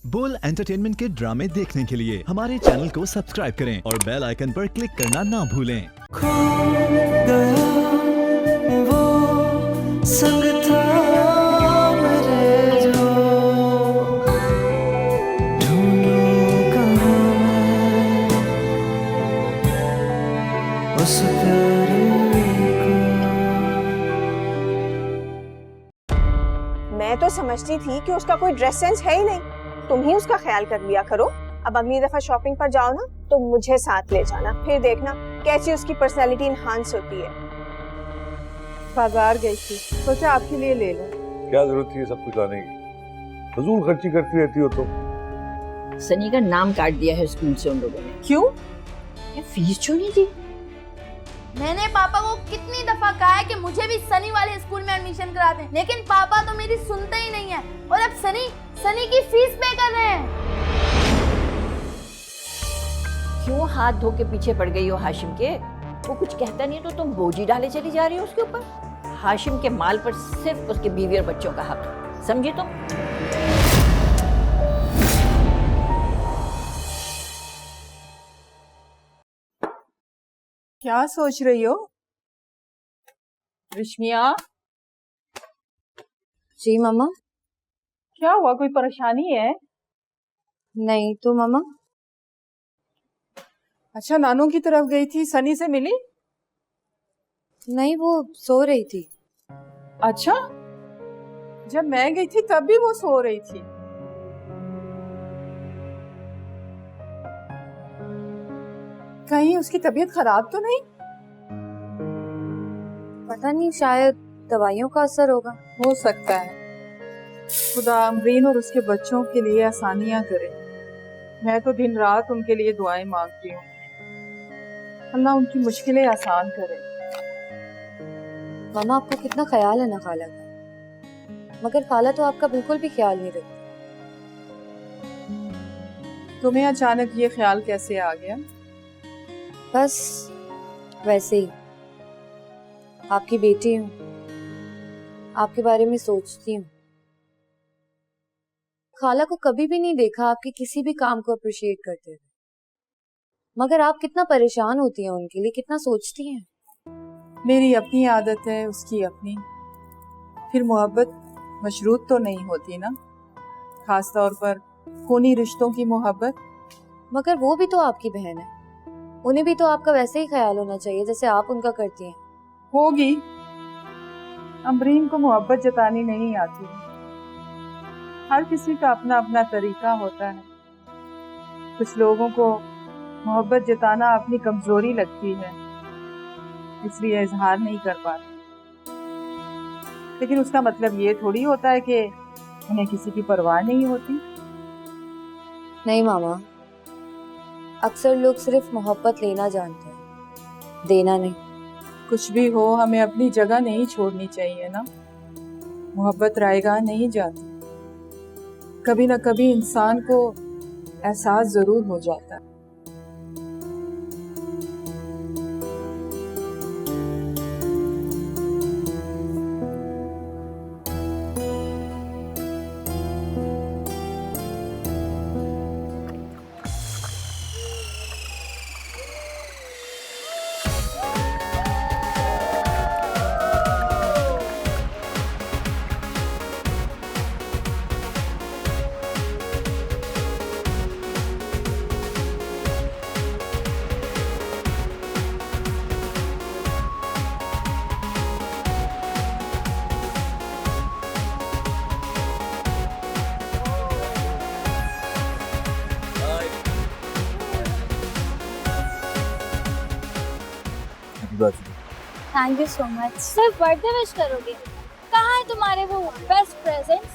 बोल एंटरटेनमेंट के ड्रामे देखने के लिए हमारे चैनल को सब्सक्राइब करें और बेल आइकन पर क्लिक करना ना भूलें। खो गया वो संग था मेरे जो ढूंढूं कहाँ मैं उस प्यारे को। मैं तो समझती थी कि उसका कोई ड्रेस सेंस है ही नहीं, तुम ही उसका ख्याल कर लिया करो। अब अगली दफा शॉपिंग पर जाओ ना तो मुझे साथ ले जाना, फिर देखना कैसी उसकी पर्सनैलिटी इनहांस होती है। बाजार गई थी, सोचा आपके लिए ले लूं। क्या जरूरत थी सब कुछ लाने की? फजूल खर्ची करती रहती हो तुम। सनी का नाम काट दिया है स्कूल से उन लोगों ने। क्यों? ये फीस जो नहीं दी। मैंने पापा को कितनी दफा कहा है कि मुझे भी सनी वाले स्कूल में एडमिशन करा दें, लेकिन पापा तो मेरी सुनते ही नहीं है। और अब सनी की फीस पे कर रहे हैं। क्यों हाथ धो के पीछे पड़ गई हो हाशिम के? वो कुछ कहता नहीं तो तुम बोझी डाले चली जा रही हो उसके ऊपर। हाशिम के माल पर सिर्फ उसके बीवी और बच्चों का हक है, समझी तुम? क्या सोच रही हो रिश्मिया? जी मामा। क्या हुआ, कोई परेशानी है? नहीं तो मामा। अच्छा, नानू की तरफ गई थी, सनी से मिली? नहीं, वो सो रही थी। अच्छा, जब मैं गई थी तब भी वो सो रही थी। कहीं उसकी तबीयत खराब तो नहीं? पता नहीं, शायद दवाइयों का असर होगा। हो सकता है। खुदा अमरीन और उसके बच्चों के लिए आसानियां करे। मैं तो दिन रात उनके लिए दुआएं मांगती हूँ, अल्लाह उनकी मुश्किलें आसान करे। मामा, आपको कितना ख्याल है ना खाला का, मगर खाला तो आपका बिल्कुल भी ख्याल नहीं रखती। तुम्हें अचानक ये ख्याल कैसे आ गया? बस वैसे ही। आपकी बेटी हूँ, आपके बारे में सोचती हूँ। खाला को कभी भी नहीं देखा आपके किसी भी काम को अप्रिशिएट करते हुए, मगर आप कितना परेशान होती हैं उनके लिए, कितना सोचती हैं। मेरी अपनी आदत है, उसकी अपनी। फिर मोहब्बत मशरूत तो नहीं होती ना, खास तौर पर खूनी रिश्तों की मोहब्बत। मगर वो भी तो आपकी बहन है, उन्हें भी तो आपका वैसे ही ख्याल होना चाहिए जैसे आप उनका करती हैं। होगी। अमरीन को मोहब्बत जतानी नहीं आती। हर किसी का अपना अपना तरीका होता है। कुछ लोगों को मोहब्बत जताना अपनी कमजोरी लगती है, इसलिए इजहार नहीं कर पाते। लेकिन उसका मतलब ये थोड़ी होता है कि उन्हें किसी की परवाह नहीं होती। नहीं मामा, अक्सर लोग सिर्फ मोहब्बत लेना जानते हैं, देना नहीं। कुछ भी हो, हमें अपनी जगह नहीं छोड़नी चाहिए ना। मोहब्बत रायगा नहीं जाती, कभी ना कभी इंसान को एहसास जरूर हो जाता है। Thank you so much. सिर्फ बर्थडे विश करोगे? कहाँ है तुम्हारे वो best presents?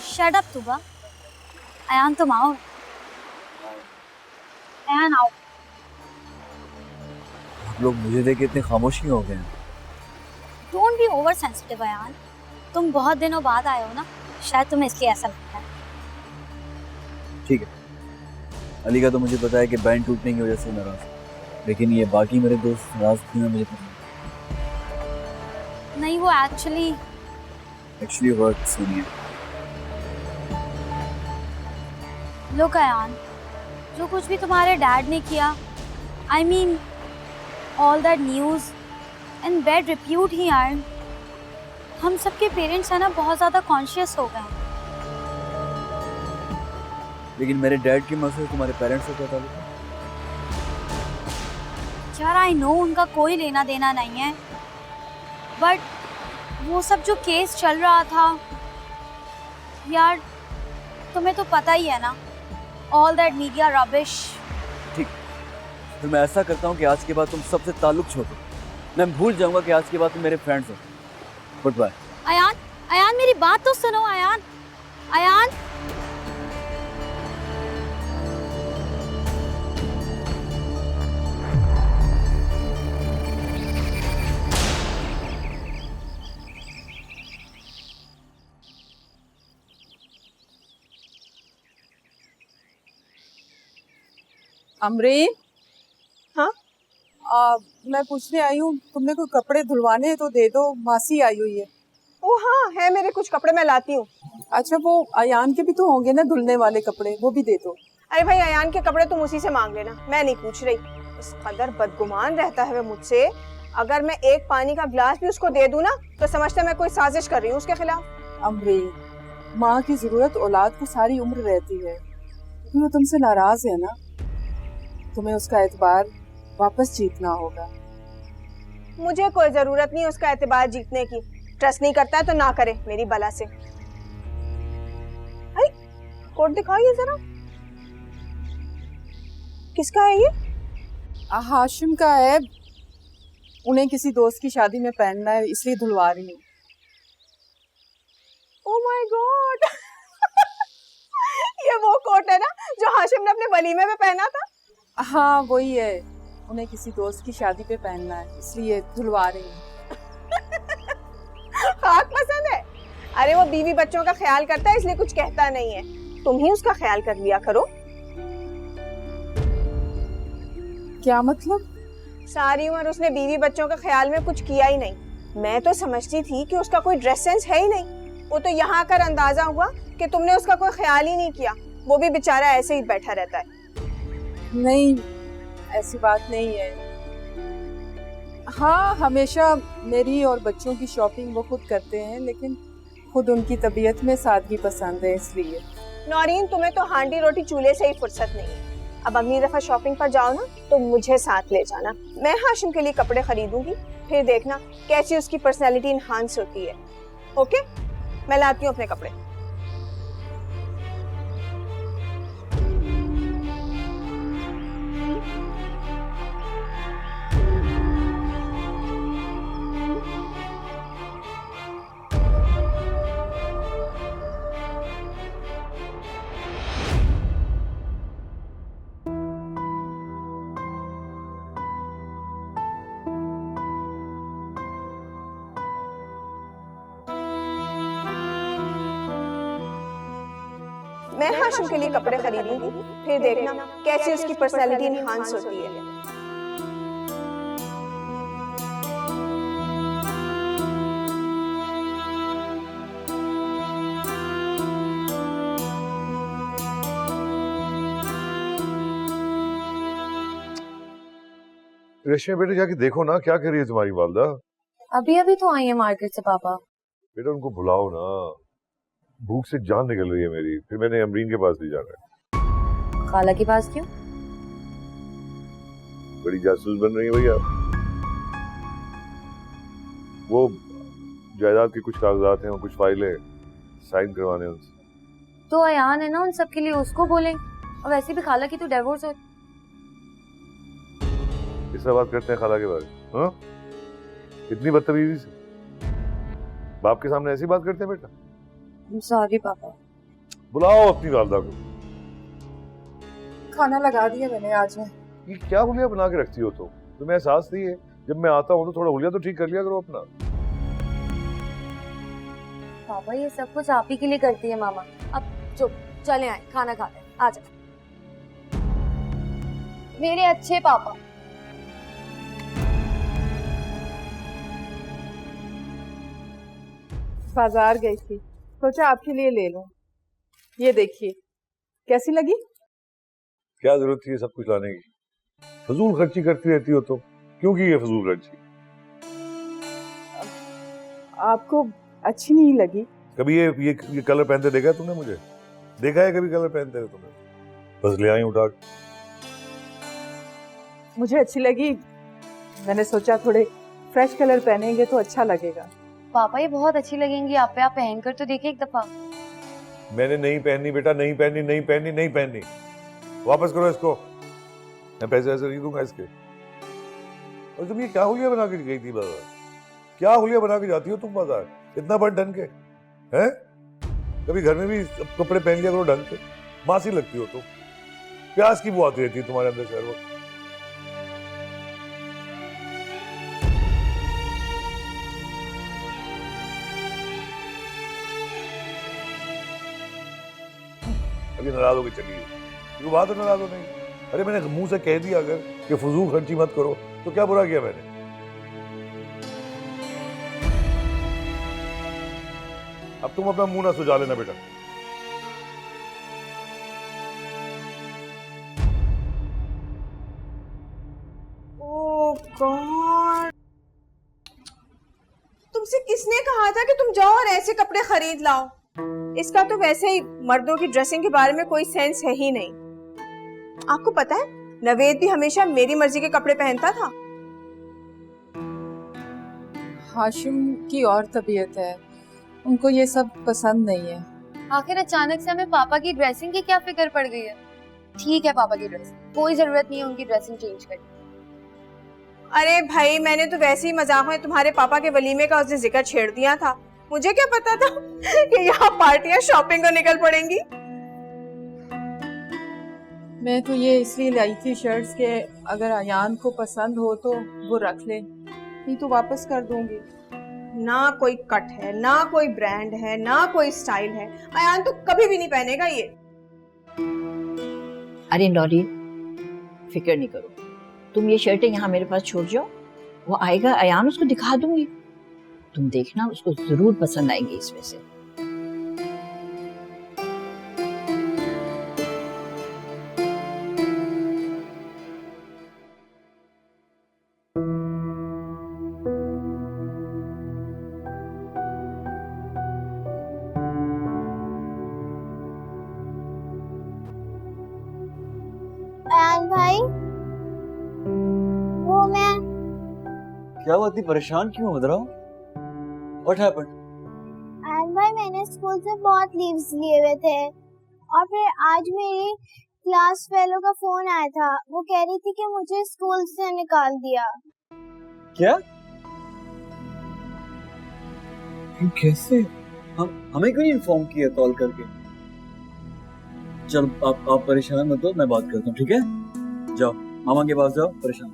Shut up तुबा। Ayan, तुम आओ। अयान आओ। आप लोग मुझे देख के इतने खामोश क्यों हो गए हैं? Don't be over sensitive Ayaan, तुम बहुत दिनों बाद आए हो ना, शायद तुम्हें इसलिए ऐसा लगता है। ठीक है, अली का तो मुझे पता है कि बैंड टूटने की वजह से नाराज, लेकिन ये बाकी मेरे दोस्त नाराज क्यों हैं मुझे पता नहीं। वो एक्चुअली वर्क सुनिए। Look, Ayan, जो कुछ भी तुम्हारे डैड ने किया, I mean, all that news and bad repute he earned, हम सबके पेरेंट्स है ना बहुत ज़्यादा कॉन्शियस हो गए हैं। लेकिन मेरे डैड की मौत से तुम्हारे पेरेंट्स से क्या ताल्लुक है? यार आई नो उनका कोई लेना देना नहीं है, बट वो सब जो केस चल रहा था, यार तुम्हें तो पता ही है ना, ऑल दैट मीडिया रबिश। ठीक, फिर मैं ऐसा करता हूँ कि आज के बाद तुम सबसे ताल्लुक छोड़ दो। मैं भूल जाऊंगा कि आज के बाद तुम मेरे फ्रेंड्स हो। Good bye. अयान, अयान मेरी बात तो सुनो अयान, अयान। अमरीन, हाँ? मैं पूछने आई हूँ, तुमने कोई कपड़े धुलवाने हैं तो दे दो, मासी आई हुई है। ओ हाँ, है मेरे कुछ कपड़े, मैं लाती हूँ। अच्छा, वो अयान के भी तो होंगे ना धुलने वाले कपड़े, वो भी दे दो। अरे भाई, अयान के कपड़े तुम उसी से मांग लेना, मैं नहीं पूछ रही। इस कदर बदगुमान रहता है वो मुझसे, अगर मैं एक पानी का गिलास भी उसको दे दूँ ना तो समझता है मैं कोई साजिश कर रही हूँ उसके खिलाफ। अमरीन, माँ की जरूरत औलाद को सारी उम्र रहती है, वो तुमसे नाराज है ना, तुम्हें उसका एतबार वापस जीतना होगा। मुझे कोई जरूरत नहीं उसका एतबार जीतने की, ट्रस्ट नहीं करता है तो ना करे मेरी बला से। आई, कोट दिखाइए जरा, किसका है ये? हाशिम का है, उन्हें किसी दोस्त की शादी में पहनना है इसलिए धुलवा रही हूँ। ओह माय गॉड ये वो कोट है ना जो हाशिम ने अपने वलीमे में पहना था? हाँ वही है, उन्हें किसी दोस्त की शादी पे पहनना है इसलिए धुलवा रही हूँ। खाक पसंद है। अरे वो बीवी बच्चों का ख्याल करता है इसलिए कुछ कहता नहीं है, तुम ही उसका ख्याल कर लिया करो। क्या मतलब? सारी उम्र उसने बीवी बच्चों का ख्याल में कुछ किया ही नहीं। मैं तो समझती थी कि उसका कोई ड्रेस सेंस है ही नहीं, वो तो यहाँ आकर अंदाजा हुआ कि तुमने उसका कोई ख्याल ही नहीं किया, वो भी बेचारा ऐसे ही बैठा रहता है। नहीं, ऐसी बात नहीं है। हाँ, हमेशा मेरी और बच्चों की शॉपिंग वो खुद करते हैं, लेकिन खुद उनकी तबीयत में सादगी पसंद है इसलिए। नौरीन, तुम्हें तो हांडी रोटी चूल्हे से ही फुर्सत नहीं है। अब अगली दफा शॉपिंग पर जाओ ना तो मुझे साथ ले जाना, मैं हाशिम के लिए कपड़े खरीदूंगी, फिर देखना कैसी उसकी पर्सनैलिटी इनहांस होती है। ओके, मैं लाती हूँ अपने कपड़े। मैं हाशिम के लिए कपड़े खरीदूंगी, फिर देखना कैसी उसकी पर्सनैलिटी इनहांस होती है। रेशमी बेटे जाके देखो ना क्या कर रही है तुम्हारी वालदा। अभी अभी तो आई है मार्केट से पापा। बेटा उनको बुलाओ ना, भूख से जान निकल रही है मेरी। फिर मैंने अमरीन के पास ले जाना है। खाला के पास क्यों? बड़ी जासूस बन रही है भैया। वो जायदाद के कुछ कागजात हैं और कुछ फाइलें साइन करवाने उनसे। तो अयान है ना, उन सब के लिए उसको बोलें। और वैसे भी खाला की तो डिवोर्स हो। इस बात करते हैं खाला के बारे में? हाँ, इतनी बदतमीजी से बाप के सामने ऐसी बात करते हैं बेटा? सॉरी पापा। बुलाओ अपनी वालदा को। खाना लगा दिया मैंने आज में। ये क्या हुलिया बना के रखती हो तुम? तुम्हें एहसास नहीं है जब मैं आता हूँ तो थोड़ा हुलिया तो ठीक कर लिया करो अपना। पापा ये सब कुछ आप ही के लिए करती है मामा। अब चुप, चले आए खाना खा ले। आ जाओ मेरे अच्छे पापा। बाजार गई थी, सोचा आपके लिए ले लूं। ये देखिए, कैसी लगी? क्या जरूरत थी ये सब कुछ लाने की? फजूल खर्ची करती रहती हो तुम। क्यों की ये फजूल खर्ची? आपको अच्छी नहीं लगी? कभी ये कलर पहनते देखा है तुमने मुझे? देखा है कभी कलर पहनते हुए तुमने? बस ले आई उठा के। मुझे अच्छी लगी। मैंने सोचा थोड़े फ्रेश कलर पहनेंगे तो अच्छा लगेगा। पापा ये बहुत अच्छी लगेंगी आप पे, आप पहनकर तो देखिए एक दफा। मैंने नहीं पहननी बेटा, नहीं पहननी, नहीं पहननी, नहीं पहननी। वापस करो इसको, मैं पैसे ऐसे नहीं दूंगा इसके। और तुम ये क्या हुलिया बना के गई थी बाजार? क्या हुलिया बना के जाती हो तुम बाजार इतना बड़ ढंग के? हैं? कभी घर में भी कपड़े पहन लिया करो ढंग के। मासी लगती हो तुम। प्यास की बुआती रहती है तुम्हारे अंदर से हर वक्त। अभी नाराज होकर चली गई, क्यों बात है नाराज हो नहीं? अरे मैंने मुंह से कह दिया अगर कि फजूल खर्ची मत करो, तो क्या बुरा किया मैंने? अब तुम अपना मुंह ना सुझा लेना बेटा। ओह गॉड, तुमसे किसने कहा था कि तुम जाओ और ऐसे कपड़े खरीद लाओ? इसका तो वैसे ही मर्दों की ड्रेसिंग के बारे में कोई सेंस है ही नहीं। आपको पता है नवेद भी हमेशा मेरी मर्जी के कपड़े पहनता था। हाशिम की और तबीयत है, उनको ये सब पसंद नहीं है। आखिर अचानक से हमें पापा की ड्रेसिंग की क्या फिक्र पड़ गई है? ठीक है पापा की ड्रेसिंग, कोई जरूरत नहीं है उनकी ड्रेसिंग चेंज करने। अरे भाई, मैंने तो वैसे ही मजाक में तुम्हारे पापा के वलीमे का उसने जिक्र छेड़ दिया था। मुझे क्या पता था कि यहाँ पार्टियां शॉपिंग को निकल पड़ेंगी। मैं तो ये इसलिए लाई थी शर्ट्स के अगर अयान को पसंद हो तो वो रख ले, नहीं तो वापस कर दूंगी। ना कोई कट है, ना कोई ब्रांड है, ना कोई स्टाइल है। अयान तो कभी भी नहीं पहनेगा ये। अरे नौरी, फिक्र नहीं करो, तुम ये शर्टें यहाँ मेरे पास छोड़ जाओ, वो आएगा अयान उसको दिखा दूंगी, तुम देखना उसको जरूर पसंद आएंगी इसमें से। अयान भाई, वो मैं क्या बात थी, परेशान क्यों हो रहा? What happened? अयान भाई, मैंने स्कूल से बहुत लीव्स लिए हुए थे और फिर आज मेरी क्लास फेलो का फोन आया था। वो कह रही थी कि मुझे स्कूल से निकाल दिया। क्या? कैसे? हमें क्यों नहीं इन्फॉर्म किया कॉल करके? चल आप परेशान मत हो, मैं बात करता हूँ, ठीक है? जाओ मामा के पास जाओ, परेशान।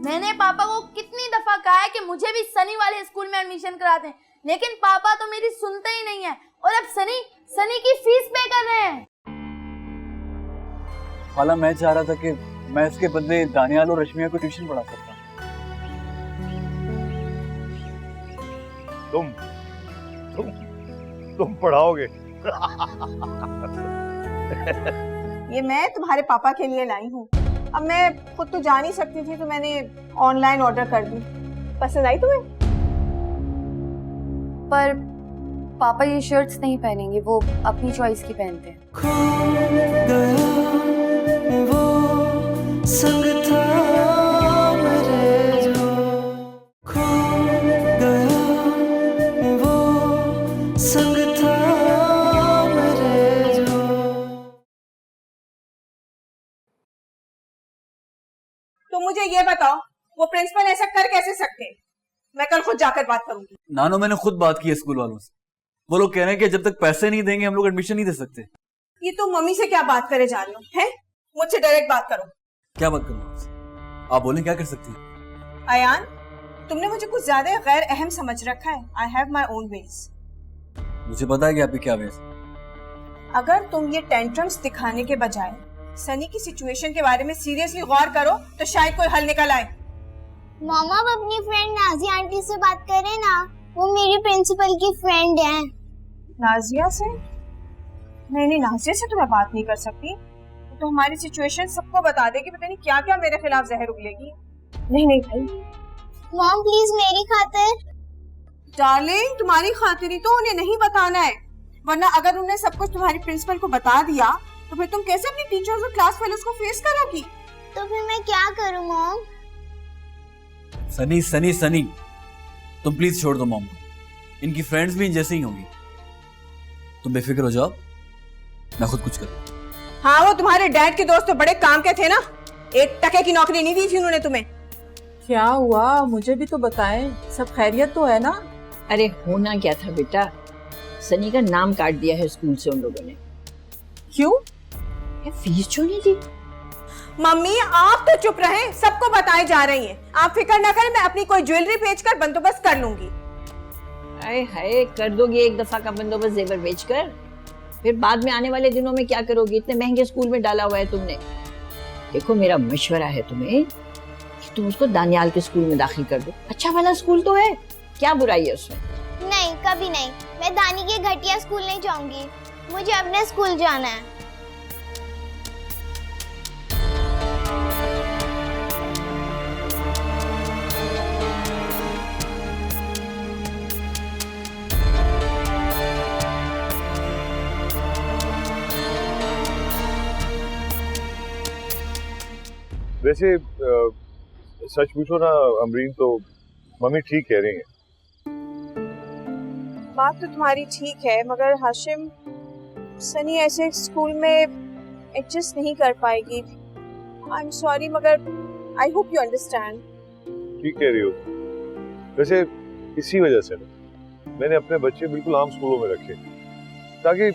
मैंने पापा को कितनी दफा कहा है कि मुझे भी सनी वाले स्कूल में एडमिशन करा दें, लेकिन पापा तो मेरी सुनते ही नहीं है और अब सनी की फीस पे कर रहे हैं। खाला, मैं चाह रहा था कि मैं इसके बदले दानियाल और रश्मिया को ट्यूशन पढ़ा सकता। तुम पढ़ाओगे? ये मैं तुम्हारे पापा के लिए लाई हूँ। अब मैं खुद तो जा नहीं सकती थी तो मैंने ऑनलाइन ऑर्डर कर दी। पसंद आई तुम्हें? पर पापा ये शर्ट्स नहीं पहनेंगे, वो अपनी चॉइस की पहनते हैं। खो गया वो संग था मेरे जो, खो गया वो संग था मेरे जो। तो मुझे ये बताओ, वो प्रिंसिपल ऐसा कर कैसे सकते हैं? मैं कल खुद जाकर बात करूंगी। नानो, मैंने खुद बात की है स्कूल वालों से। वो लोग कह रहे हैं कि जब तक पैसे नहीं देंगे हम लोग एडमिशन नहीं दे सकते। ये तुम मम्मी से क्या बात करे जा रहे हो? हैं? मुझसे डायरेक्ट बात करो। क्या बात करूं आपसे? आप बोलें, क्या कर सकती हैं? अयान, तुमने मुझे कुछ ज्यादा गैर अहम समझ रखा है। I have my own ways. मुझे पता है कि आपके क्या वेज। अगर तुम ये टेंट्रम्स दिखाने के बजाय सनी की सिचुएशन के बारे में सीरियसली गौर करो तो शायद कोई हल निकल आए। मामा आप अपनी फ्रेंड नाजिया आंटी से बात करें ना, वो मेरी प्रिंसिपल की फ्रेंड है। नाजिया से? नहीं, नाजिया से तो मैं बात नहीं कर सकती। तो हमारी सिचुएशन सबको बता देगी, पता नहीं क्या क्या मेरे खिलाफ जहर उगलेगी। नहीं भाई। मॉम प्लीज मेरी खातिर। डार्लिंग तुम्हारी खातिर ही तो उन्हें नहीं बताना है, वरना अगर उन्हें सब कुछ तुम्हारी प्रिंसिपल को बता दिया तो फिर तुम कैसे अपनी टीचर्स और क्लास फेलोज को फेस करोगी? तो फिर मैं क्या करूं मॉम? सनी सनी सनी, तुम प्लीज छोड़ दो मॉम को, इनकी फ्रेंड्स भी इन जैसे ही होंगी। तुम बेफिक्र हो जाओ, मैं खुद कुछ करूँ। हाँ वो तुम्हारे डैड के दोस्त तो बड़े काम के थे ना, 1 टके की नौकरी नहीं दी थी उन्होंने तुम्हें। क्या हुआ, मुझे भी तो बताएं, सब खैरियत तो है ना? अरे होना क्या था बेटा, सनी का नाम काट दिया है स्कूल से उन लोगों ने। क्यों? फीस क्यों नहीं दी? मम्मी आप तो चुप रहे, सबको बताए जा रही हैं। आप फिक्र ना करें, मैं अपनी कोई ज्वेलरी बेचकर बंदोबस्त कर लूंगी। अरे हाय, कर दोगी एक दफा का बंदोबस्त जेवर बेचकर, फिर बाद में आने वाले दिनों में क्या करोगी? इतने महंगे स्कूल में डाला हुआ है तुमने। देखो मेरा मशवरा है तुम्हें कि तुम उसको दानियाल के स्कूल में दाखिल कर दो, अच्छा वाला स्कूल तो है, क्या बुराई है उसमें? नहीं कभी नहीं, मैं दानी के घटिया स्कूल नहीं जाऊंगी, मुझे अपने स्कूल जाना है। वैसे सच पूछो ना अमरीन, तो मम्मी ठीक कह रही हैं। बात तो तुम्हारी ठीक है, मगर हाशिम सनी ऐसे स्कूल में एडजस्ट नहीं कर पाएगी। आई एम सॉरी, मगर आई होप यू अंडरस्टैंड। ठीक कह रही हो। वैसे इसी वजह से ना मैंने अपने बच्चे बिल्कुल आम स्कूलों में रखे, ताकि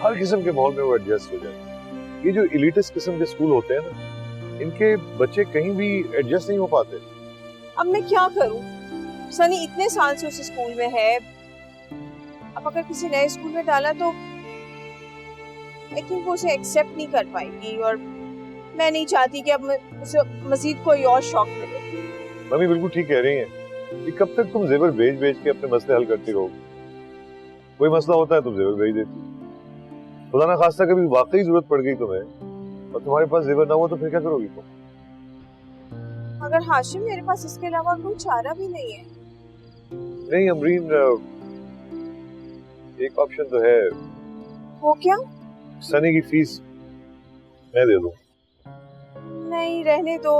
हर किस्म के माहौल में वो एडजस्ट हो जाए। ये जो एलिटिस्ट किस्म के स्कूल होते हैं ना, इनके बच्चे कहीं भी एडजस्ट नहीं हो पाते। अब मैं क्या करूं? सनी इतने साल से उस स्कूल में है, अब अगर किसी नए स्कूल में डाला तो आई थिंक वो उसे एक्सेप्ट नहीं कर पाएगी, और मैं नहीं चाहती कि अब उसे मजीद कोई और शौक मिले। मम्मी बिल्कुल ठीक कह रही हैं कि कब तक तुम जेवर बेच बेच के अपने मसले हल करती रहोगी? कोई मसला होता है तुम जेवर बेच देती। खुदा ना खास्ता कभी वाकई जरूरत पड़ गई तुम्हें और तुम्हारे पास जेवर ना हुआ तो फिर क्या करोगी तुम? मगर हाशिम मेरे पास इसके अलावा कोई चारा भी नहीं है। नहीं अमरीन, एक ऑप्शन तो है। वो क्या? सनी की फीस मैं दे दूं। नहीं रहने दो,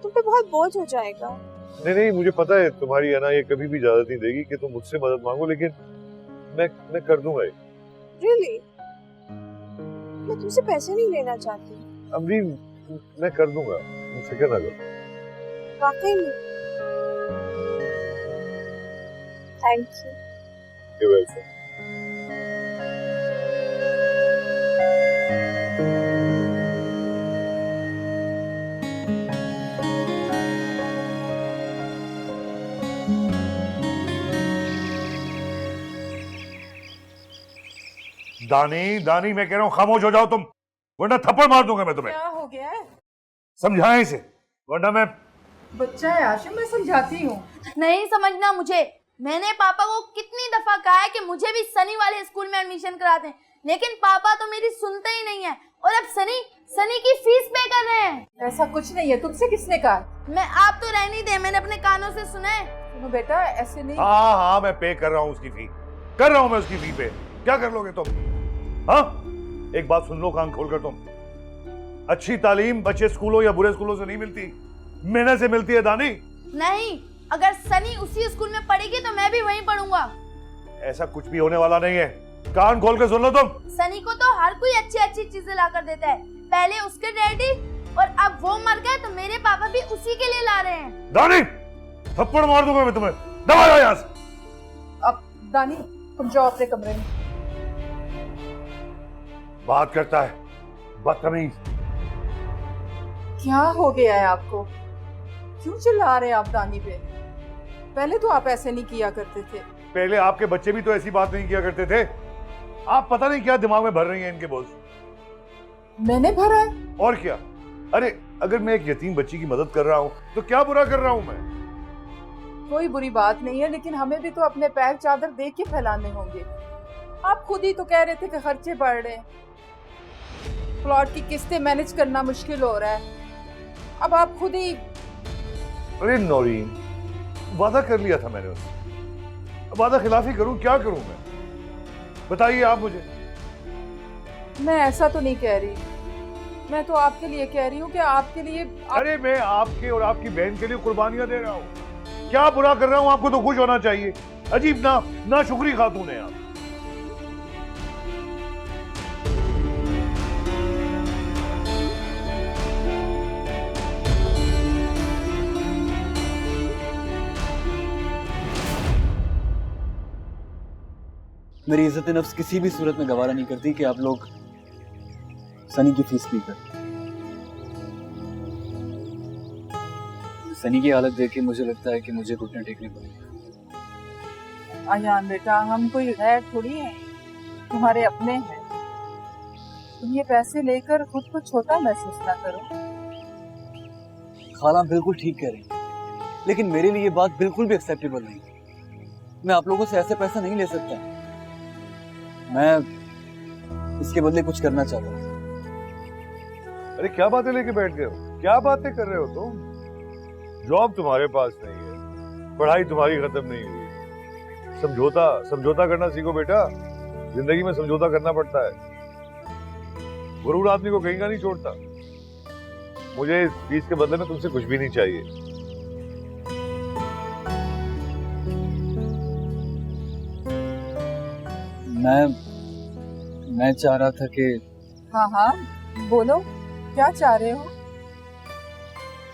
तुम पे बहुत बोझ हो जाएगा। नहीं मुझे पता है तुम्हारी है ना, ये कभी भी इजाजत नहीं देगी कि तुम मुझसे मदद मांगो, लेकिन मैं कर दूंगा ये। रियली? मैं तुमसे पैसे नहीं लेना चाहती। अमरीन मैं कर दूंगा, तुम फिक्र ना करो। वाकई में? Thank you. You're welcome. दानी मैं कह रहा हूं खामोश हो जाओ तुम, वरना थप्पड़ मार दूंगा मैं तुम्हें। क्या हो गया है? समझाएं इसे, वरना मैं। बच्चा है आशिम, मैं समझाती हूँ। नहीं समझना मुझे, मैंने पापा को कितनी दफा कहा है कि मुझे भी सनी वाले स्कूल में एडमिशन करा दें, लेकिन पापा तो मेरी सुनते ही नहीं है, और अब सनी की फीस पे कर रहे हैं। ऐसा कुछ नहीं है, तुमसे किसने कहा? मैं आप तो रहने दे, मैंने अपने कानों से सुना है। सुनो बेटा, ऐसे नहीं। हाँ मैं पे कर रहा हूँ उसकी फी, कर रहा हूँ मैं उसकी फी पे। क्या कर लोगे तुम? हाँ एक बात सुन लो कान खोलकर तुम, अच्छी तालीम अच्छे स्कूलों या बुरे स्कूलों से नहीं मिलती, मेहनत से मिलती है दानी। नहीं, अगर सनी उसी स्कूल में पढ़ेगी तो मैं भी वहीं पढ़ूंगा। ऐसा कुछ भी होने वाला नहीं है, कान खोल के सुन लो तुम। सनी को तो हर कोई अच्छी अच्छी चीजें ला कर देता है, पहले उसके डैडी और अब वो मर गए तो मेरे पापा भी उसी के लिए ला रहे हैं। दानी थप्पड़ मार दूंगा मैं तुम्हें, दबा जाओ यहाँ से। अब दानी तुम जाओ अपने कमरे में। बात करता है बदतमीज। क्या हो गया है आपको? क्यों चिल्ला रहे हैं आप दानी पे? पहले तो आप ऐसे नहीं किया करते थे। पहले आपके बच्चे भी तो ऐसी बात नहीं किया करते थे। आप पता नहीं क्या दिमाग में भर रही हैं इनके बोझ। मैंने भरा है। और क्या? अरे अगर मैं एक यतीम बच्ची की मदद कर रहा हूँ तो क्या बुरा कर रहा हूँ मैं? कोई बुरी बात नहीं है, लेकिन हमें भी तो अपने पैर चादर देख के फैलाने होंगे। आप खुद ही तो कह रहे थे कि खर्चे बढ़ रहे हैं, प्लॉट की किस्तें मैनेज करना मुश्किल हो रहा है। अब आप खुद ही। अरे नौरीन, वादा कर लिया था मैंने उससे, वादा खिलाफी करूं? क्या करूं मैं? बताइए आप मुझे। मैं ऐसा तो नहीं कह रही, मैं तो आपके लिए कह रही हूँ कि आपके लिए अरे मैं आपके और आपकी बहन के लिए कुर्बानियां दे रहा हूँ। क्या बुरा कर रहा हूँ? आपको तो खुश होना चाहिए। अजीब ना शुक्री खातून है आप। मेरी इज्जत नफ्स किसी भी सूरत में गवारा नहीं करती कि आप लोग सनी की फीस भी कर। सनी की हालत देख के मुझे लगता है कि मुझे घुटने टेकने पड़ेंगे। अयान बेटा, हम कोई गैर थोड़ी हैं, तुम्हारे अपने हैं। तुम ये पैसे लेकर खुद को छोटा महसूस ना करो। खाला बिल्कुल ठीक कह रही है, लेकिन मेरे लिए ये बात बिल्कुल भी एक्सेप्टेबल नहीं। मैं आप लोगों से ऐसे पैसा नहीं ले सकता। मैं इसके बदले कुछ करना चाहता हूँ। अरे क्या बातें लेके बैठ गए हो? क्या बातें कर रहे हो तुम? जॉब तुम्हारे पास नहीं है, पढ़ाई तुम्हारी खत्म नहीं हुई। समझौता करना सीखो बेटा। जिंदगी में समझौता करना पड़ता है। गुरूर आदमी को कहीं का नहीं छोड़ता। मुझे इस फीस के बदले में तुमसे कुछ भी नहीं चाहिए। मैं चाह रहा था कि हाँ हाँ बोलो, क्या चाह रहे हो?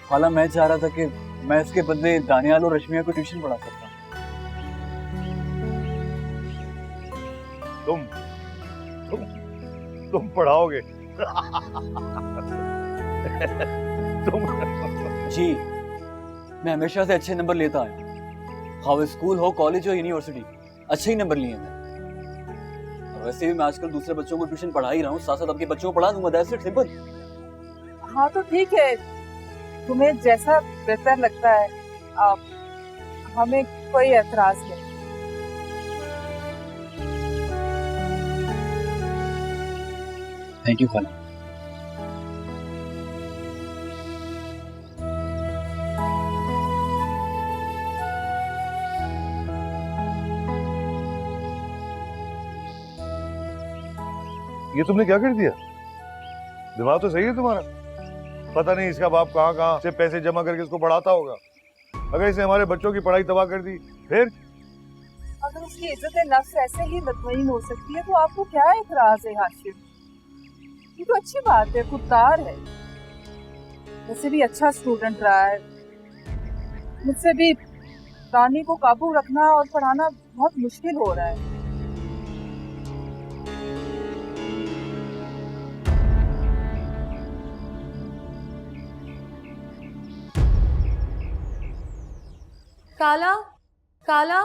खाला मैं चाह रहा था कि मैं इसके बदले दानियाल और रश्मिया को ट्यूशन पढ़ा सकता हूँ। तुम पढ़ाओगे? तुम जी, मैं हमेशा से अच्छे नंबर लेता आया, खाओ स्कूल हो, कॉलेज हो, यूनिवर्सिटी, अच्छे ही नंबर लिए मैं। वैसे भी मैं आजकल दूसरे बच्चों को ट्यूशन पढ़ा ही रहा हूँ, साथ साथ आपके बच्चों को पढ़ा दूंगा। That's it, simple. हाँ तो ठीक है, तुम्हें जैसा बेहतर लगता है। आप, हमें कोई एतराज नहीं। थैंक यू खाला। ये तुमने क्या कर दिया? दिमाग तो सही है तुम्हारा। पता नहीं इसका बाप कहाँ से पैसे जमा करके इसको पढ़ाता होगा। अगर इसने हमारे बच्चों की पढ़ाई तबाह कर दी फिर? अगर उसकी इज्जत नफ्स ऐसे ही मुतमईन हो सकती है तो आपको क्या एतराज है हाशिम? ये तो अच्छी बात है, खुददार है, वैसे भी अच्छा स्टूडेंट रहा है। मुझसे भी रानी को काबू रखना और पढ़ाना बहुत मुश्किल हो रहा है। काला, काला,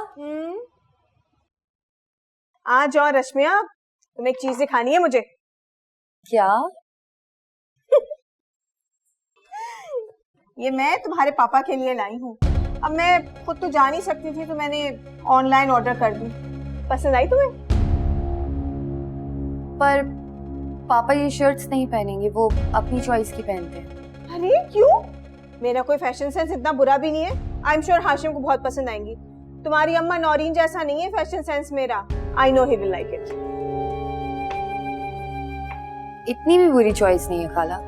आ जाओ रश्मिया, तुम्हें एक चीज दिखानी है मुझे। क्या? ये मैं तुम्हारे पापा के लिए लाई हूँ। अब मैं खुद तो जा नहीं सकती थी तो मैंने ऑनलाइन ऑर्डर कर दी। पसंद आई तुम्हें? पर पापा ये शर्ट्स नहीं पहनेंगे, वो अपनी चॉइस की पहनते हैं। अरे क्यों? मेरा कोई फैशन सेंस इतना बुरा भी नहीं है। आई एम श्योर हाशिम को बहुत पसंद आएंगी। तुम्हारी अम्मा नौरीन जैसा नहीं है फैशन सेंस मेरा। I know he will like it. इतनी भी बुरी चॉइस नहीं है खाला,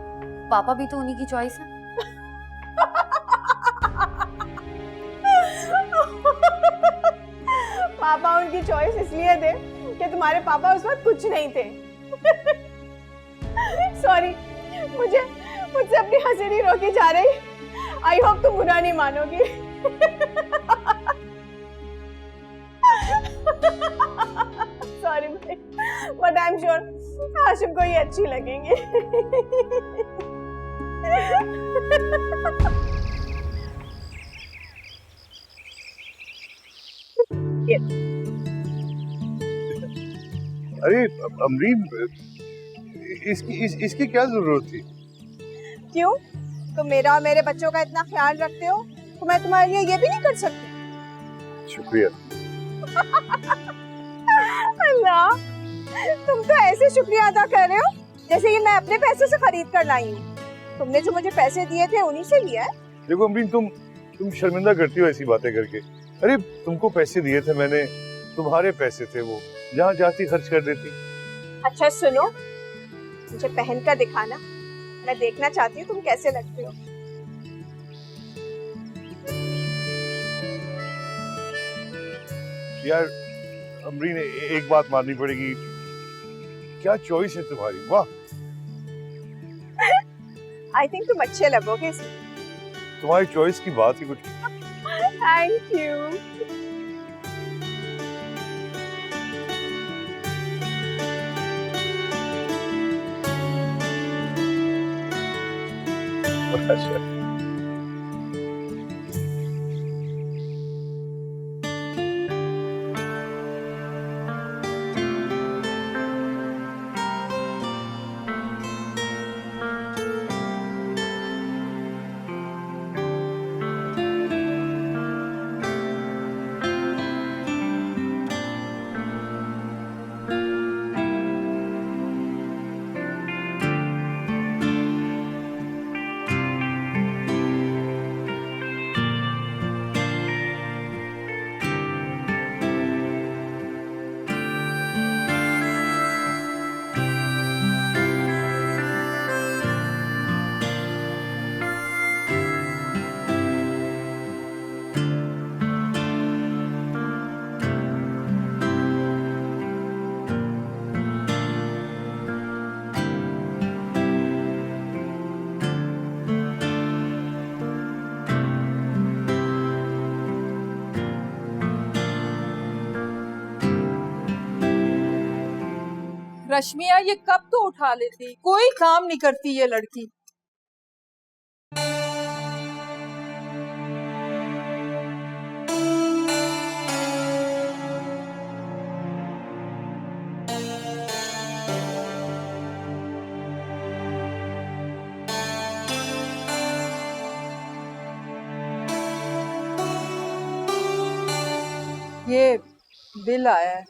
पापा भी तो उन्हीं की चॉइस है। पापा उनकी चॉइस इसलिए थे कि तुम्हारे पापा उस वक्त कुछ नहीं थे। सॉरी, मुझसे अपनी हंसी नहीं रोकी जा रही। आई होप तुम बुरा नहीं मानोगी। सॉरी भाई, but I am sure Hashim को ये अच्छी लगेंगी। अरे अमरीन, इसकी क्या जरूरत थी? क्यों? तुम मेरा और मेरे बच्चों का इतना ख्याल रखते हो तो मैं तुम्हारे लिए ये भी नहीं कर सकती? शुक्रिया। अल्लाह, तुम तो ऐसे शुक्रिया अदा कर रहे हो जैसे ये मैं अपने पैसों से खरीद कर लाई हूँ। तुमने जो मुझे पैसे दिए थे उन्हीं से लिया है। देखो अमरीन, तुम शर्मिंदा करती हो ऐसी बातें करके। अरे तुमको पैसे दिए थे मैंने, तुम्हारे पैसे थे, वो जहाँ जाती खर्च कर देती। अच्छा सुनो, मुझे पहन कर दिखाना, मैं देखना चाहती हूँ तुम कैसे लगते हो। यार अमरीन, एक बात माननी पड़ेगी, क्या चॉइस है तुम्हारी, वाह। आई थिंक तुम अच्छे लगोगे इसमें। तुम्हारी चॉइस की बात ही कुछ। Thank you. अच्छा। रश्मिया, ये कब तो उठा लेती, कोई काम नहीं करती ये लड़की। ये बिल आया है।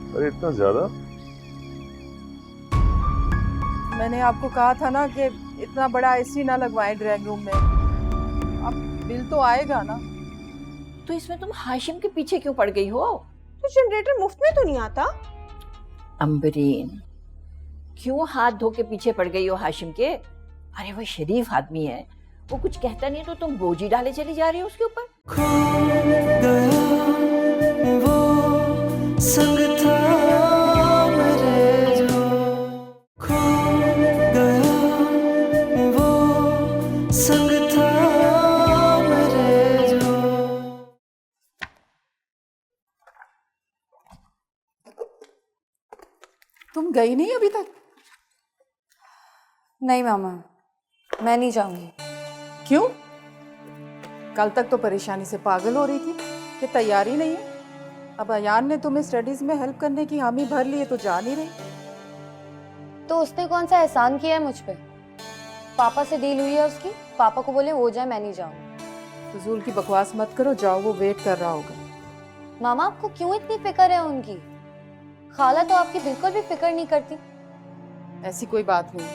अरे इतना ज्यादा? मैंने आपको कहा था ना कि इतना बड़ा एसी ना लगवाएं ड्राइंग रूम में। अब बिल तो आएगा ना। तो इसमें तुम हाशिम के पीछे क्यों पड़ गई हो? तो जनरेटर मुफ्त में तो नहीं आता? अम्बरीन, क्यों हाथ धो के पीछे पड़ गई हो हाशिम के? अरे वो शरीफ आदमी है, वो कुछ कहता नहीं तो तुम बोझी डाले चली जा रही हो उसके ऊपर। खो गया वो संग था मेरे जो, खो गया वो संग था मेरे जो। तुम गई नहीं अभी तक? नहीं मामा, मैं नहीं जाऊंगी। क्यों? कल तक तो परेशानी से पागल हो रही थी कि तैयारी नहीं है। अब अयान ने तुम्हें स्टडीज में हेल्प करने की हामी भर ली है तो जा नहीं रही। तो उसने कौन सा एहसान किया है मुझ पे? पापा से डील हुई है उसकी, पापा को बोले हो जाए, मैं नहीं जाऊंगी। फजूल की बकवास मत करो, जाओ, वो वेट कर रहा होगा। मामा, आपको क्यों इतनी फिक्र है उनकी? खाला तो आपकी बिल्कुल भी फिक्र नहीं करती। ऐसी कोई बात नहीं।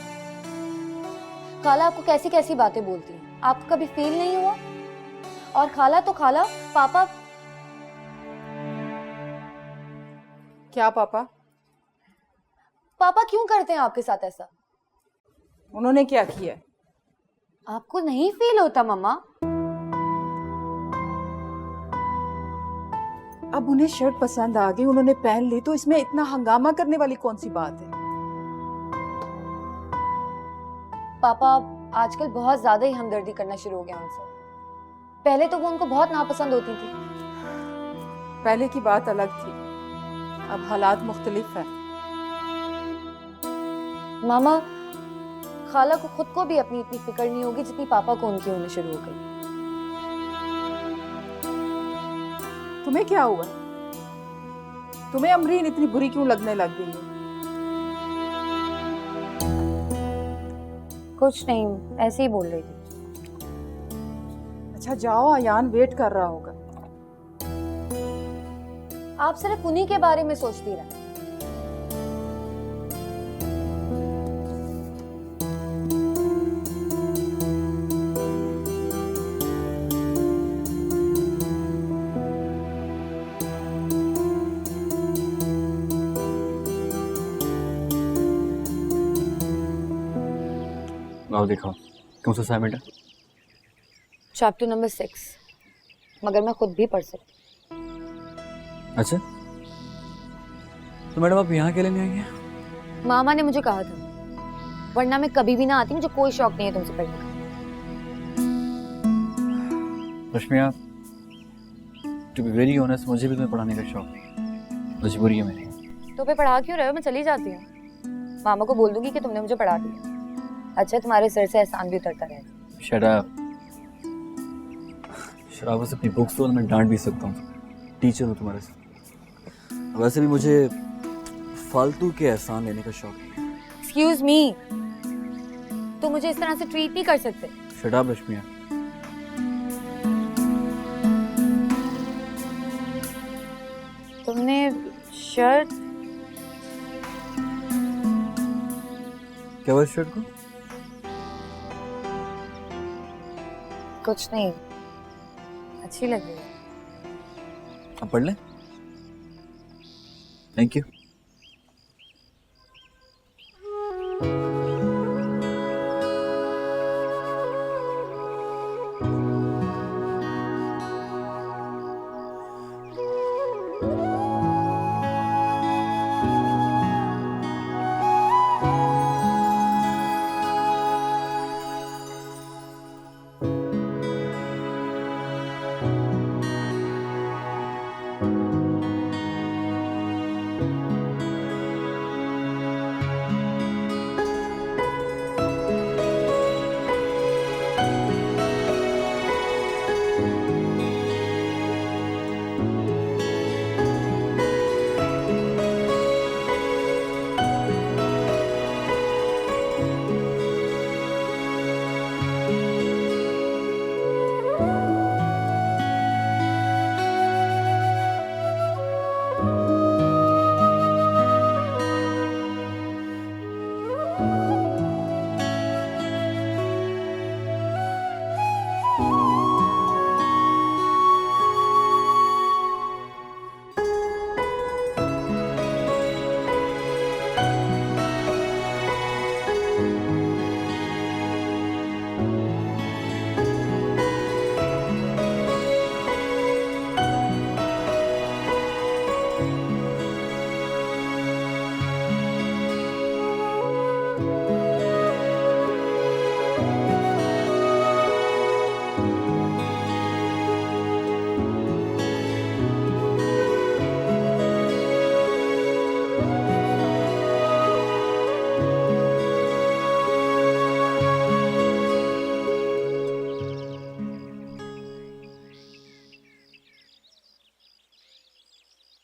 खाला आपको कैसी कैसी बातें बोलती हैं, आपको कभी फील नहीं हुआ? और खाला तो खाला, पापा। क्या पापा? पापा क्यों करते हैं आपके साथ ऐसा? उन्होंने क्या किया? आपको नहीं फील होता मम्मा? अब उन्हें शर्ट पसंद आ गई, उन्होंने पहन ली, तो इसमें इतना हंगामा करने वाली कौन सी बात है? पापा आजकल बहुत ज्यादा ही हमदर्दी करना शुरू हो गया उनसे। पहले तो वो उनको बहुत नापसंद होती थी। पहले की बात अलग थी, अब हालात मुख्तलिफ है। मामा, खाला को खुद को भी अपनी इतनी फिक्र नहीं होगी जितनी पापा को उनकी होने शुरू हो गई। तुम्हें क्या हुआ? तुम्हें अमरीन इतनी बुरी क्यों लगने लग गई है? कुछ नहीं, ऐसे ही बोल रही थी। अच्छा जाओ, अयान वेट कर रहा होगा। आप सिर्फ उन्हीं के बारे में सोचती रहे। आओ दिखाओ, कौन सा असाइनमेंट है? चैप्टर नंबर 6, मगर मैं खुद भी पढ़ सकती। अच्छा, तो मैडम आप यहाँ के लिए नहीं आई हैं? मामा ने मुझे कहा था, वरना मैं कभी भी ना आती। मुझे कोई शौक नहीं है तुमसे पढ़ने का। रश्मिया, टू बी वेरी ऑनेस्ट, मुझे भी तुम्हें पढ़ाने का शौक नहीं, मजबूरी है मेरी। तो फिर पढ़ा क्यों रहे हो? मैं चली जाती हूँ। मामा को बोल दूंगी कि तुमने मुझे पढ़ा दिया। अच्छा, तुम्हारे सर से एहसान भी उतरता रहेगा। Shut up. शराबत से अपनी बुक्स तो मैं डांट भी सकता हूँ, टीचर हूँ तुम्हारे से। वैसे भी मुझे फालतू के एहसान लेने का शौक नहीं है। एक्सक्यूज मी, तुम मुझे इस तरह से ट्रीट नहीं कर सकते। शट अप रश्मिया। तुमने शर्ट क्या हुआ शर्ट को? कुछ नहीं, अच्छी लग रही है। आप पढ़ लें। Thank you.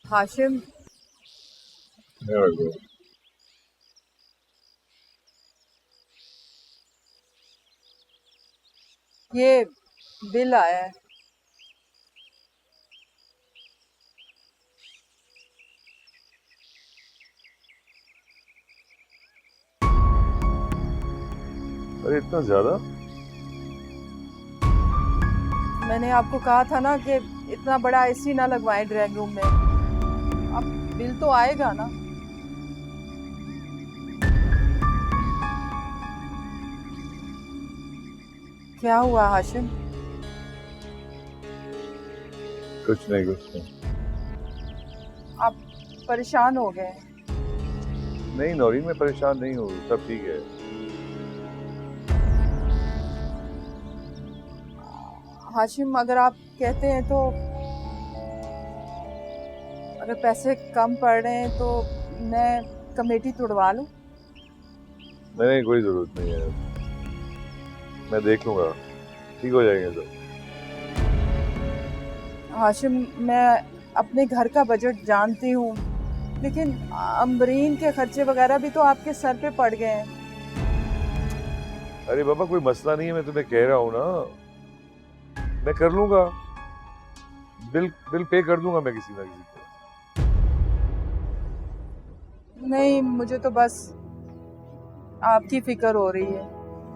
हाशिम, ये बिल आया है। अरे इतना ज्यादा? मैंने आपको कहा था ना कि इतना बड़ा एसी ना लगवाएं ड्राइंग रूम में। अब बिल तो आएगा ना। क्या हुआ हाशिम? कुछ नहीं। आप परेशान हो गए? नहीं नौरीन, मैं परेशान नहीं हूँ, सब ठीक है। हाशिम, अगर आप कहते हैं तो, अगर पैसे कम पड़ रहे हैं तो मैं कमेटी तुड़वा लूं। नहीं, कोई जरूरत नहीं है, मैं देख लूंगा, ठीक हो जाएंगे सब। हाशिम, मैं अपने घर का बजट जानती हूँ, लेकिन अम्बरीन के खर्चे वगैरह भी तो आपके सर पे पड़ गए हैं। अरे बाबा, कोई मसला नहीं है, मैं तुम्हें कह रहा हूँ ना, मैं कर लूंगा, बिल पे कर दूंगा मैं किसी ना किसी को। नहीं, मुझे तो बस आपकी फिक्र हो रही है।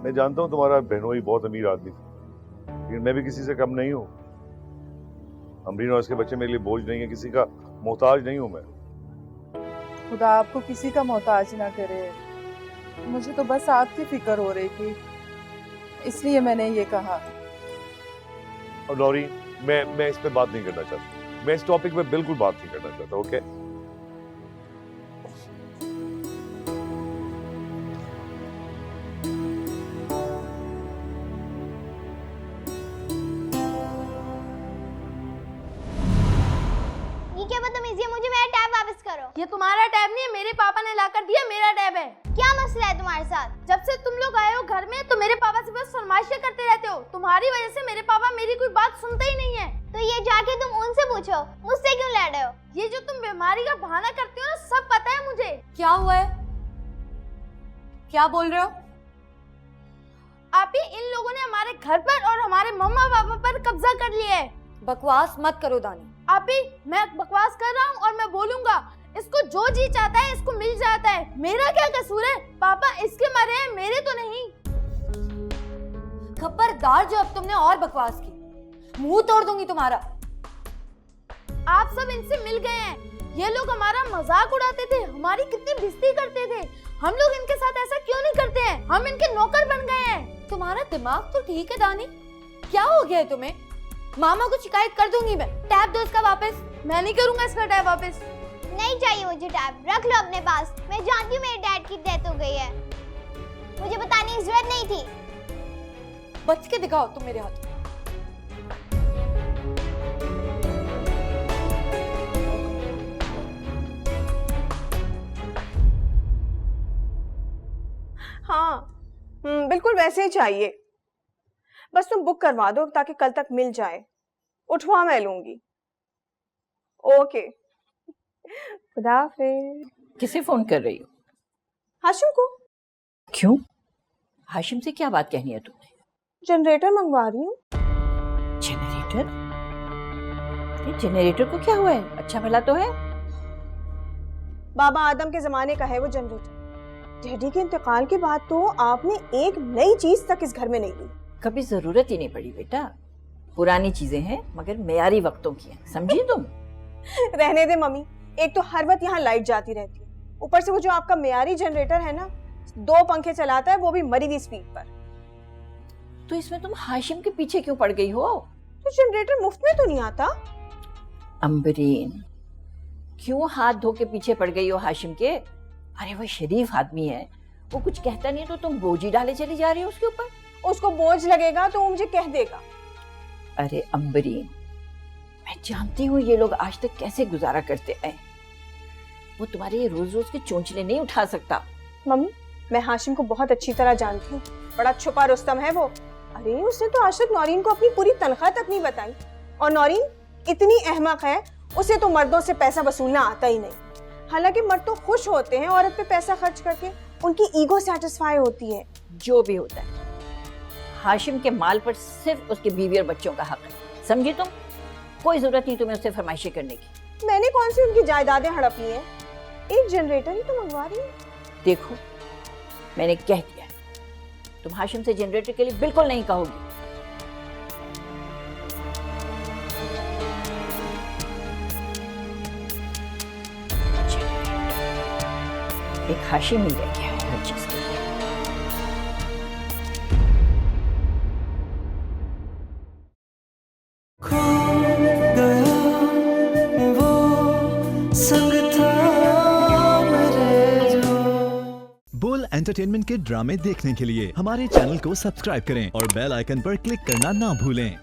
मैं जानता हूँ तुम्हारा बहनोई बहुत अमीर आदमी था, लेकिन मैं भी किसी से कम नहीं हूँ। अमरीन और उसके बच्चे मेरे लिए बोझ नहीं है, किसी का मोहताज नहीं हूँ मैं। खुदा आपको किसी का मोहताज ना करे, मुझे तो बस आपकी फिक्र हो रही थी, इसलिए मैंने ये कहा। और नौरीन, मैं इस पे बात नहीं करना चाहता, मैं इस टॉपिक पे बिल्कुल बात नहीं करना चाहता, ओके? ये क्या बदतमीजी है, मुझे मेरा टैब वापस करो। ये तुम्हारा टैब नहीं है, मेरे पापा ने लाकर दिया, मेरा टैब है। क्या मसला है तुम्हारे साथ? जब से तुम लोग आए हो घर में तो मेरे पापा से बस फरमाइशें करते रहते हो। तुम्हारी वजह से मेरे पापा मेरी कोई बात सुनते ही नहीं है। तो ये जाके तुम उनसे पूछो, मुझसे क्यों लड़ रहे हो? ये जो तुम बीमारी का बहाना करते हो ना, सब पता है मुझे। क्या हुआ है? क्या बोल रहे हो? आप ही इन लोगों ने हमारे घर पर और हमारे मम्मा पापा पर कब्जा कर लिया है। बकवास मत करो दानी। आप ही, मैं बकवास कर रहा हूँ और मैं बोलूंगा, इसको जो जी चाहता है इसको मिल जाता है। मेरा क्या कसूर है? पापा इसके मरे हैं, मेरे तो नहीं। खबरदार जो अब तुमने और बकवास की, मुंह तोड़ दूंगी तुम्हारा। आप सब इनसे मिल गए हैं। ये लोग हमारा मजाक उड़ाते थे, हमारी कितनी बेइज्जती करते थे। हम लोग इनके साथ ऐसा क्यों नहीं करते हैं? हम इनके नौकर बन गए हैं। तुम्हारा दिमाग तो ठीक है दानी, क्या हो गया है तुम्हें? मामा को शिकायत कर दूंगी मैं। टैब दो इसका वापस। मैं नहीं करूंगा इसका टैब वापस। नहीं चाहिए मुझे टैब, रख लो अपने पास। मैं जानती हूँ मेरे डैड की डेथ हो गई है, मुझे बताने की जरूरत नहीं थी। बच के दिखाओ तुम मेरे हाथ। हाँ, बिल्कुल वैसे ही चाहिए। बस तुम बुक करवा दो ताकि कल तक मिल जाए। उठवा मैं लूंगी। ओके, खुदा हाफिज। किसे फोन कर रही हो? हाशिम को। क्यों? हाशिम से क्या बात कहनी है तुमने? जनरेटर मंगवा रही हूँ। जनरेटर? ये जनरेटर को क्या हुआ है? अच्छा भला तो है। बाबा आदम के जमाने का है वो जनरेटर। डैडी के इंतकाल के बाद तो आपने एक नई चीज तक इस घर में नहीं ली। कभी जरूरत ही नहीं पड़ी बेटा। पुरानी चीजें हैं मगर मेयारी वक्तों की हैं, समझी तुम? रहने दे मम्मी, एक तो हर वक्त यहाँ लाइट जाती रहती है, ऊपर से वो जो आपका मेयारी जनरेटर है ना, 2 पंखे चलाता है, वो भी मरी हुई स्पीड पर। तो इसमें तुम हाशिम के पीछे क्यों पड़ गई हो? तो जनरेटर मुफ्त में तो नहीं आता। अम्बरीन, क्यों हाथ धो के पीछे पड़ गई हो हाशिम के? अरे वो शरीफ आदमी है, वो कुछ कहता नहीं तो तुम बोझ ही डाले चली जा रही हो उसके ऊपर। उसको बोझ लगेगा तो वो मुझे कह देगा। अरे अम्बरीन, मैं जानती हूँ ये लोग आज तक कैसे गुजारा करते आए। वो तुम्हारे ये रोज रोज के चोंचले नहीं उठा सकता। मम्मी, मैं हाशिम को बहुत अच्छी तरह जानती हूँ, बड़ा छुपा रुस्तम है वो। अरे उसने तो आज तक नौरीन को अपनी पूरी तनख्वाह तक नहीं बताई, और नौरीन इतनी अहमक है, उसे तो मर्दों से पैसा वसूलना आता ही नहीं। हालांकि मर्द तो खुश होते हैं औरत पे पैसा खर्च करके, उनकी ईगो सेटिस्फाई होती है। जो भी होता है, हाशिम के माल पर सिर्फ उसके बीवी और बच्चों का हक है, समझी तुम? कोई जरूरत नहीं तुम्हें उससे फरमाइशें करने की। मैंने कौन सी उनकी जायदादें हड़प ली हैं? एक जनरेटर ही तो मंगवा रही हूँ। देखो, मैंने कह दिया, तुम हाशिम से जनरेटर के लिए बिल्कुल नहीं कहोगी। एक हाशिम ही रह गया है हर चीज के लिए। खो गया वो संग था मेरे जो। बोल एंटरटेनमेंट के ड्रामे देखने के लिए हमारे चैनल को सब्सक्राइब करें और बेल आइकन पर क्लिक करना ना भूलें।